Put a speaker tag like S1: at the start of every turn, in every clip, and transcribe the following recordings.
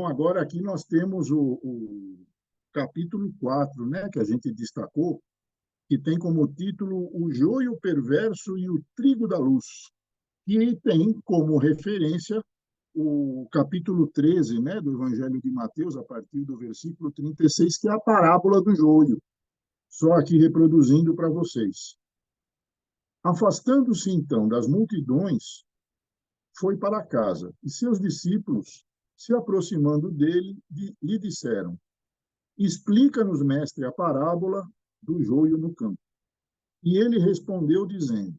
S1: Agora aqui nós temos o capítulo 4, né, que a gente destacou, que tem como título O Joio Perverso e o Trigo da Luz, e tem como referência o capítulo 13, né, do Evangelho de Mateus, a partir do versículo 36, que é a parábola do joio. Só aqui reproduzindo para vocês. Afastando-se então das multidões, foi para casa, e seus discípulos, se aproximando dele, lhe disseram: Explica-nos, mestre, a parábola do joio no campo. E ele respondeu, dizendo: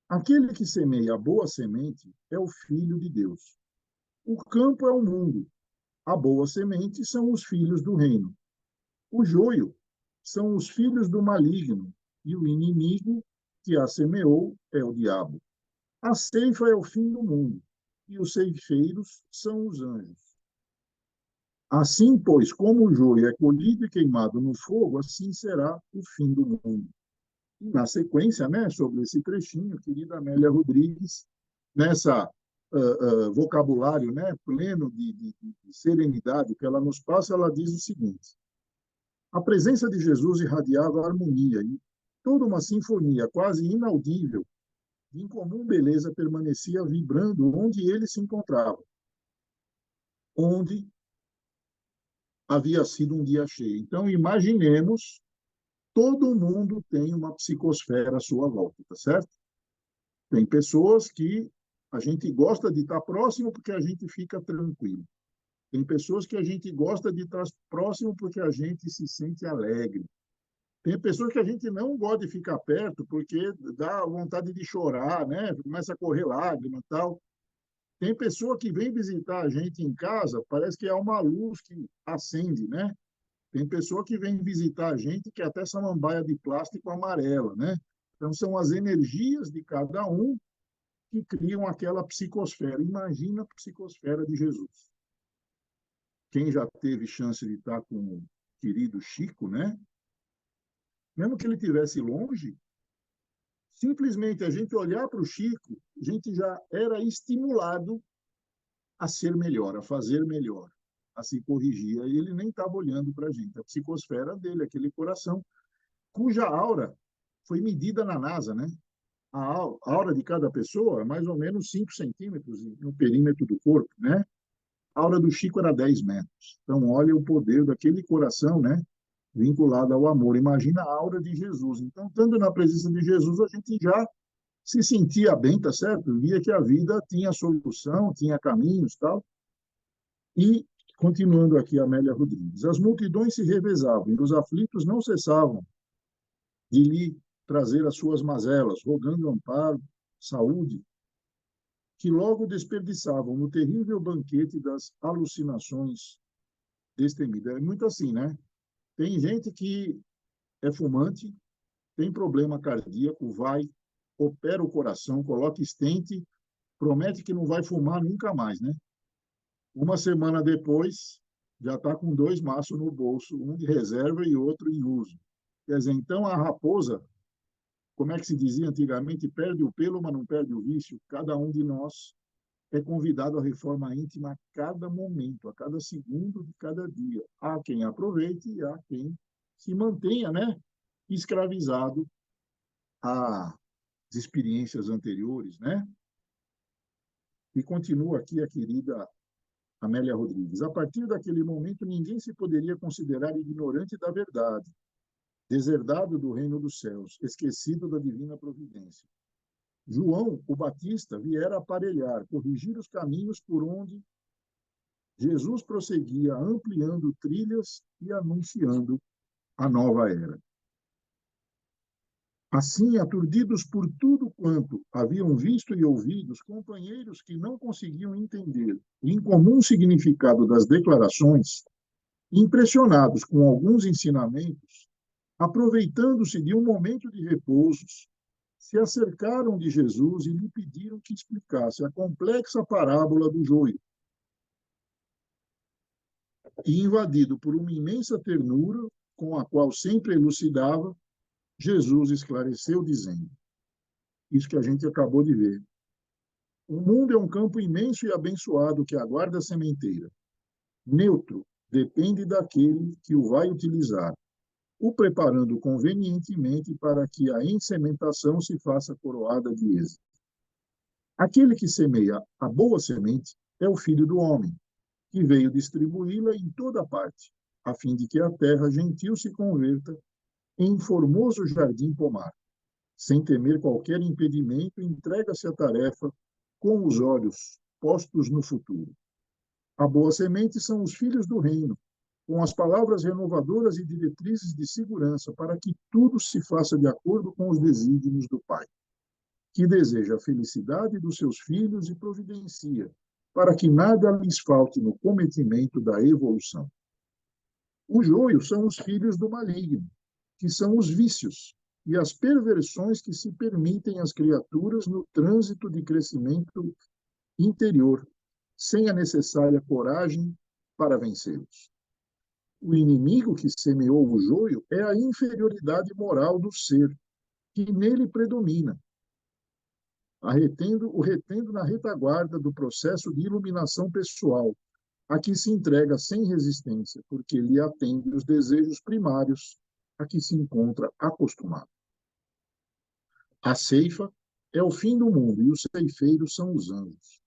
S1: Aquele que semeia a boa semente é o Filho de Deus. O campo é o mundo. A boa semente são os filhos do reino. O joio são os filhos do maligno. E o inimigo que a semeou é o diabo. A ceifa é o fim do mundo. E os ceifeiros são os anjos. Assim, pois, como o joio é colhido e queimado no fogo, assim será o fim do mundo. E na sequência, né, sobre esse trechinho, querida Amélia Rodrigues, nessa vocabulário, né, pleno de serenidade que ela nos passa, ela diz o seguinte: a presença de Jesus irradiava harmonia e toda uma sinfonia quase inaudível, de incomum beleza, permanecia vibrando onde ele se encontrava, onde havia sido um dia cheio. Então, imaginemos, todo mundo tem uma psicosfera à sua volta, tá certo? Tem pessoas que a gente gosta de estar próximo porque a gente fica tranquilo. Tem pessoas que a gente gosta de estar próximo porque a gente se sente alegre. Tem pessoas que a gente não gosta de ficar perto porque dá vontade de chorar, né? Começa a correr lágrima e tal. Tem pessoa que vem visitar a gente em casa, parece que é uma luz que acende, né? Tem pessoa que vem visitar a gente que é até samambaia de plástico amarela, né? Então, são as energias de cada um que criam aquela psicosfera. Imagina a psicosfera de Jesus. Quem já teve chance de estar com o querido Chico, né? Mesmo que ele estivesse longe, simplesmente a gente olhar para o Chico, a gente já era estimulado a ser melhor, a fazer melhor, a se corrigir. E ele nem estava olhando para a gente. A psicosfera dele, aquele coração, cuja aura foi medida na NASA, né? A aura de cada pessoa é mais ou menos 5 centímetros no perímetro do corpo, né? A aura do Chico era 10 metros. Então, olha o poder daquele coração, né? Vinculado ao amor. Imagina a aura de Jesus. Então, estando na presença de Jesus, a gente já se sentia bem, tá certo? Via que a vida tinha solução, tinha caminhos, tal. E, continuando aqui, Amélia Rodrigues, as multidões se revezavam e os aflitos não cessavam de lhe trazer as suas mazelas, rogando amparo, saúde, que logo desperdiçavam no terrível banquete das alucinações destemidas. É muito assim, né? Tem gente que é fumante, tem problema cardíaco, vai, opera o coração, coloca estente, promete que não vai fumar nunca mais, né? Uma semana depois, já está com 2 maços no bolso, um de reserva e outro em uso. Quer dizer, então a raposa, como é que se dizia antigamente, perde o pelo, mas não perde o vício. Cada um de nós é convidado à reforma íntima a cada momento, a cada segundo de cada dia. Há quem aproveite e há quem se mantenha, né, escravizado às experiências anteriores, né? E continua aqui a querida Amélia Rodrigues. A partir daquele momento, ninguém se poderia considerar ignorante da verdade, deserdado do reino dos céus, esquecido da divina providência. João, o Batista, viera aparelhar, corrigir os caminhos por onde Jesus prosseguia, ampliando trilhas e anunciando a nova era. Assim, aturdidos por tudo quanto haviam visto e ouvido, os companheiros que não conseguiam entender o incomum significado das declarações, impressionados com alguns ensinamentos, aproveitando-se de um momento de repouso, se acercaram de Jesus e lhe pediram que explicasse a complexa parábola do joio. E, invadido por uma imensa ternura, com a qual sempre elucidava, Jesus esclareceu, dizendo: Isso que a gente acabou de ver. O mundo é um campo imenso e abençoado que aguarda a sementeira. Neutro depende daquele que o vai utilizar, o preparando convenientemente para que a ensementação se faça coroada de êxito. Aquele que semeia a boa semente é o Filho do Homem, que veio distribuí-la em toda parte, a fim de que a terra gentil se converta em formoso jardim pomar. Sem temer qualquer impedimento, entrega-se à tarefa com os olhos postos no futuro. A boa semente são os filhos do reino, com as palavras renovadoras e diretrizes de segurança para que tudo se faça de acordo com os desígnios do Pai, que deseja a felicidade dos seus filhos e providencia para que nada lhes falte no cometimento da evolução. O joio são os filhos do maligno, que são os vícios e as perversões que se permitem às criaturas no trânsito de crescimento interior, sem a necessária coragem para vencê-los. O inimigo que semeou o joio é a inferioridade moral do ser, que nele predomina, o retendo na retaguarda do processo de iluminação pessoal, a que se entrega sem resistência, porque lhe atende os desejos primários a que se encontra acostumado. A ceifa é o fim do mundo e os ceifeiros são os anjos.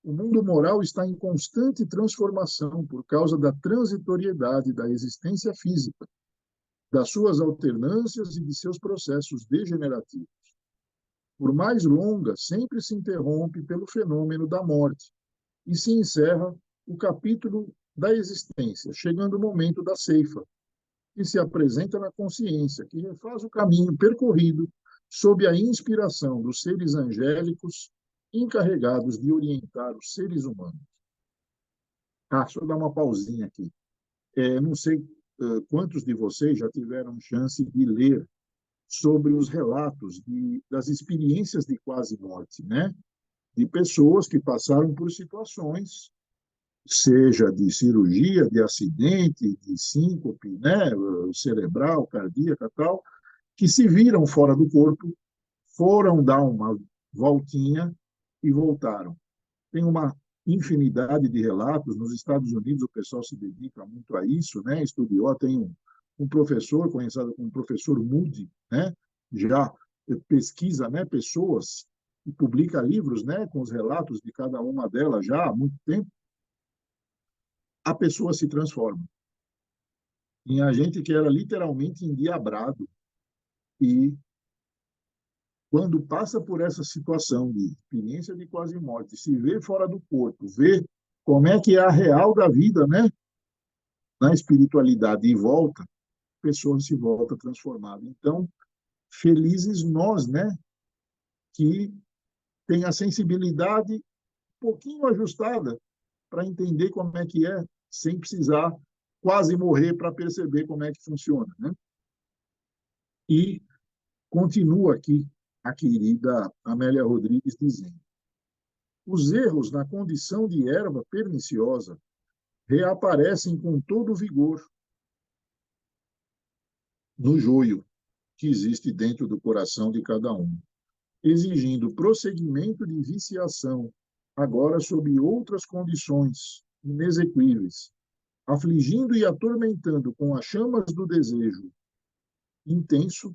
S1: O mundo moral está em constante transformação por causa da transitoriedade da existência física, das suas alternâncias e de seus processos degenerativos. Por mais longa, sempre se interrompe pelo fenômeno da morte e se encerra o capítulo da existência, chegando o momento da ceifa, que se apresenta na consciência, que refaz o caminho percorrido sob a inspiração dos seres angélicos encarregados de orientar os seres humanos. Deixa eu dar uma pausinha aqui. Não sei quantos de vocês já tiveram chance de ler sobre os relatos das experiências de quase morte, né? De pessoas que passaram por situações, seja de cirurgia, de acidente, de síncope, né? Cerebral, cardíaca, tal, que se viram fora do corpo, foram dar uma voltinha e voltaram. Tem uma infinidade de relatos. Nos Estados Unidos, o pessoal se dedica muito a isso, né? Estudiou, tem um professor, conhecido como professor Moody, né? Já pesquisa, né, pessoas e publica livros, né, com os relatos de cada uma delas já há muito tempo. A pessoa se transforma em agente que era literalmente endiabrado e quando passa por essa situação de experiência de quase morte, se vê fora do corpo, vê como é que é a real da vida, né? Na espiritualidade e volta, a pessoa se volta transformada. Então, felizes nós, né? Que tem a sensibilidade um pouquinho ajustada para entender como é que é, sem precisar quase morrer para perceber como é que funciona, né? E continua aqui a querida Amélia Rodrigues dizendo: os erros na condição de erva perniciosa reaparecem com todo o vigor no joio que existe dentro do coração de cada um, exigindo prosseguimento de viciação, agora sob outras condições inexequíveis, afligindo e atormentando com as chamas do desejo intenso,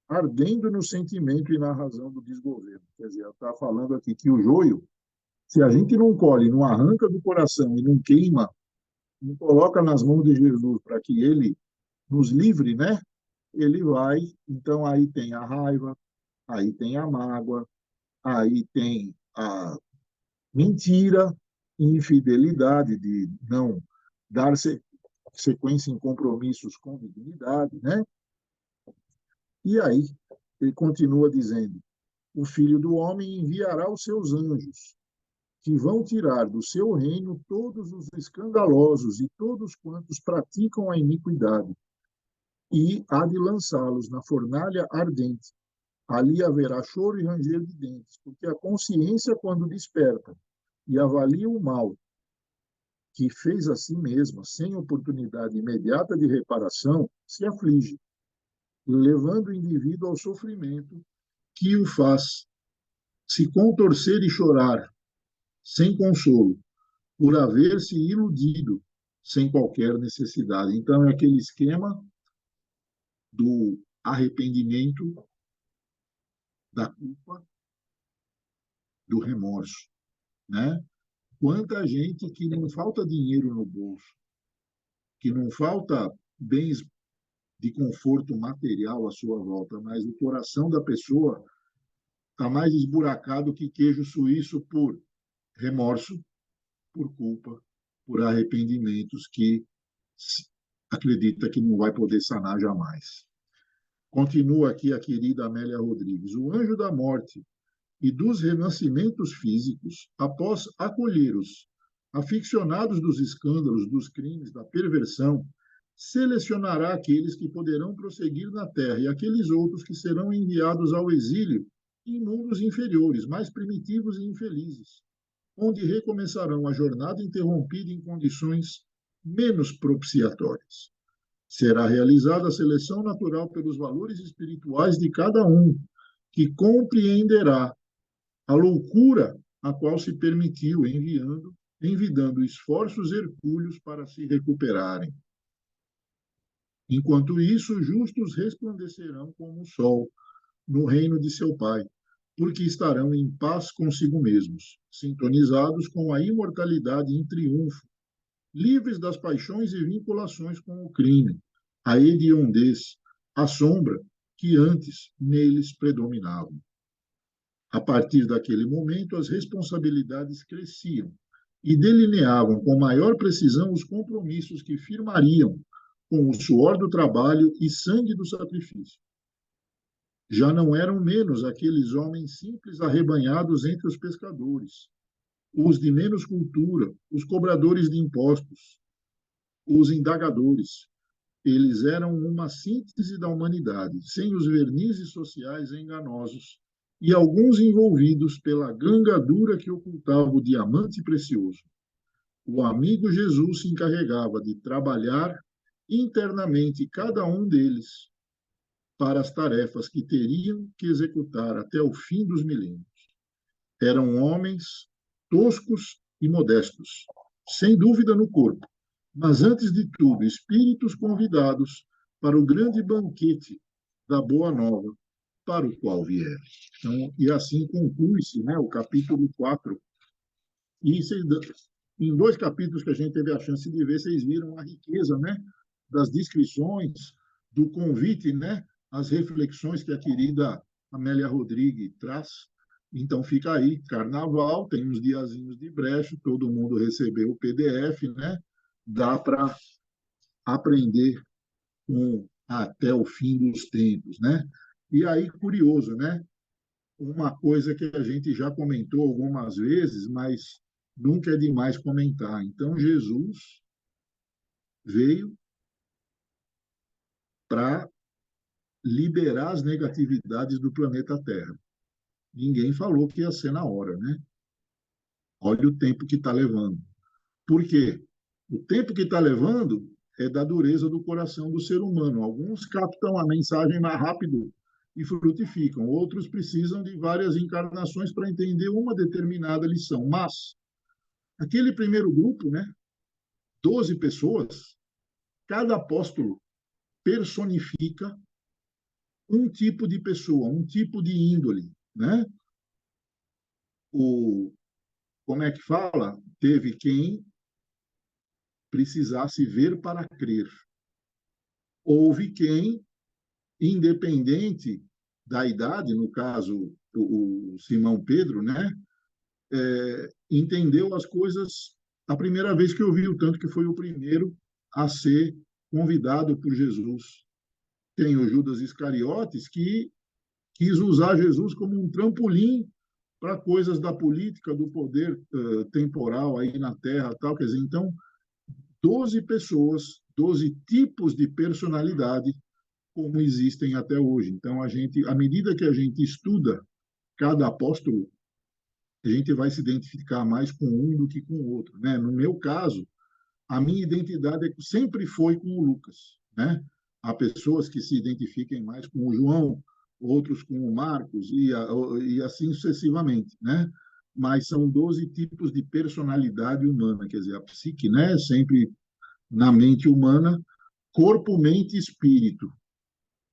S1: ardendo no sentimento e na razão do desgoverno. Quer dizer, ela está falando aqui que o joio, se a gente não colhe, não arranca do coração e não queima, não coloca nas mãos de Jesus para que ele nos livre, né? Ele vai, então aí tem a raiva, aí tem a mágoa, aí tem a mentira, infidelidade de não dar sequência em compromissos com dignidade, né? E aí ele continua dizendo: o Filho do Homem enviará os seus anjos, que vão tirar do seu reino todos os escandalosos e todos quantos praticam a iniquidade, e há de lançá-los na fornalha ardente. Ali haverá choro e ranger de dentes, porque a consciência, quando desperta e avalia o mal que fez a si mesma, sem oportunidade imediata de reparação, se aflige, levando o indivíduo ao sofrimento que o faz se contorcer e chorar, sem consolo, por haver se iludido, sem qualquer necessidade. Então, é aquele esquema do arrependimento, da culpa, do remorso, né? Quanta gente que não falta dinheiro no bolso, que não falta bens de conforto material à sua volta, mas o coração da pessoa está mais esburacado que queijo suíço por remorso, por culpa, por arrependimentos que acredita que não vai poder sanar jamais. Continua aqui a querida Amélia Rodrigues. O anjo da morte e dos renascimentos físicos, após acolher os aficionados dos escândalos, dos crimes, da perversão, selecionará aqueles que poderão prosseguir na terra e aqueles outros que serão enviados ao exílio em mundos inferiores, mais primitivos e infelizes, onde recomeçarão a jornada interrompida em condições menos propiciatórias. Será realizada a seleção natural pelos valores espirituais de cada um, que compreenderá a loucura a qual se permitiu, envidando esforços hercúleos para se recuperarem. Enquanto isso, justos resplandecerão como o sol no reino de seu Pai, porque estarão em paz consigo mesmos, sintonizados com a imortalidade em triunfo, livres das paixões e vinculações com o crime, a hediondez, a sombra que antes neles predominavam. A partir daquele momento, as responsabilidades cresciam e delineavam com maior precisão os compromissos que firmariam com o suor do trabalho e sangue do sacrifício. Já não eram menos aqueles homens simples arrebanhados entre os pescadores, os de menos cultura, os cobradores de impostos, os indagadores. Eles eram uma síntese da humanidade, sem os vernizes sociais enganosos e alguns envolvidos pela gangadura que ocultava o diamante precioso. O amigo Jesus se encarregava de trabalhar internamente cada um deles para as tarefas que teriam que executar até o fim dos milênios. Eram homens toscos e modestos, sem dúvida no corpo, mas antes de tudo, espíritos convidados para o grande banquete da Boa Nova, para o qual vieram. Então, e assim conclui-se, né, o capítulo 4. E em dois capítulos que a gente teve a chance de ver, vocês viram a riqueza, né, das descrições, do convite, né, as reflexões que a querida Amélia Rodrigues traz. Então, fica aí, carnaval, tem uns diazinhos de brecha, todo mundo recebeu o PDF, né? Dá para aprender até o fim dos tempos, né? E aí, curioso, né? Uma coisa que a gente já comentou algumas vezes, mas nunca é demais comentar. Então, Jesus veio para liberar as negatividades do planeta Terra. Ninguém falou que ia ser na hora, né? Olha o tempo que está levando. Por quê? O tempo que está levando é da dureza do coração do ser humano. Alguns captam a mensagem mais rápido e frutificam, outros precisam de várias encarnações para entender uma determinada lição. Mas aquele primeiro grupo, né, 12 pessoas, cada apóstolo personifica um tipo de pessoa, um tipo de índole, né? O, como é que fala? Teve quem precisasse ver para crer. Houve quem, independente da idade, no caso o Simão Pedro, né, entendeu as coisas a primeira vez que ouviu, tanto que foi o primeiro a ser convidado por Jesus. Tem o Judas Iscariotes, que quis usar Jesus como um trampolim para coisas da política, do poder temporal aí na Terra, tal. Quer dizer, então, 12 pessoas, 12 tipos de personalidade como existem até hoje. Então, à medida que a gente estuda cada apóstolo, a gente vai se identificar mais com um do que com o outro, né? No meu caso, a minha identidade sempre foi com o Lucas, né? Há pessoas que se identifiquem mais com o João, outros com o Marcos e assim sucessivamente, né? Mas são 12 tipos de personalidade humana, quer dizer, a psique, né? Sempre na mente humana, corpo, mente e espírito.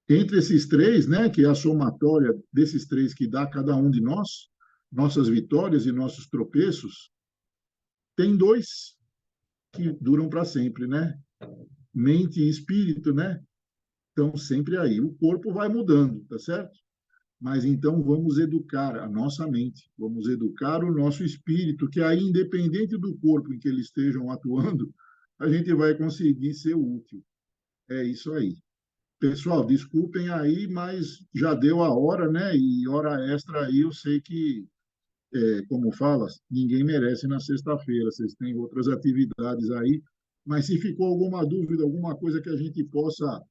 S1: Entre esses três, né, que é a somatória desses três que dá cada um de nós, nossas vitórias e nossos tropeços, tem dois que duram para sempre, né? Mente e espírito, né? Estão sempre aí. O corpo vai mudando, tá certo? Mas então vamos educar a nossa mente, vamos educar o nosso espírito, que aí, independente do corpo em que eles estejam atuando, a gente vai conseguir ser útil. É isso aí. Pessoal, desculpem aí, mas já deu a hora, né? E hora extra aí, eu sei que, como fala, ninguém merece na sexta-feira, vocês têm outras atividades aí, mas se ficou alguma dúvida, alguma coisa que a gente possa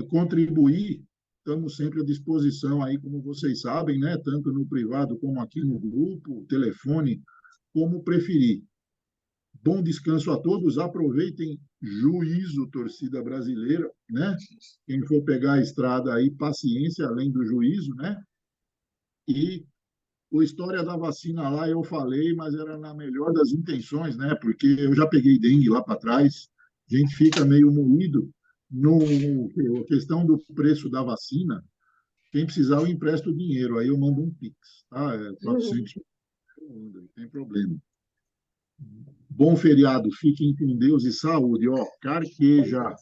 S1: contribuir, estamos sempre à disposição aí, como vocês sabem, né? Tanto no privado como aqui no grupo, telefone, como preferir. Bom descanso a todos, aproveitem juízo, torcida brasileira, né? Quem for pegar a estrada aí, paciência além do juízo, né? E a história da vacina lá eu falei, mas era na melhor das intenções, né? Porque eu já peguei dengue lá para trás, a gente fica meio moído no a questão do preço da vacina. Quem precisar, eu empresto o dinheiro, aí eu mando um Pix, tá? É 400, não tem problema. Bom feriado, fiquem com Deus e saúde. Ó, carqueja,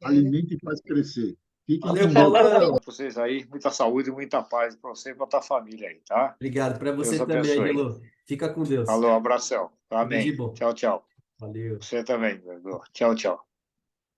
S1: alimente e faz crescer. Fiquem
S2: Valeu,
S1: com Deus.
S2: Paulão.
S3: Para vocês aí, muita saúde e muita paz para você e para a tua família aí, tá?
S2: Obrigado. Para
S3: Deus
S2: você também,
S3: abençoe.
S2: Aguilo. Fica com Deus.
S3: Falou, abração.
S2: Tudo de
S3: Amém.
S2: bom.
S3: Tchau, tchau.
S2: Valeu.
S3: Você também, meu irmão. Tchau, tchau.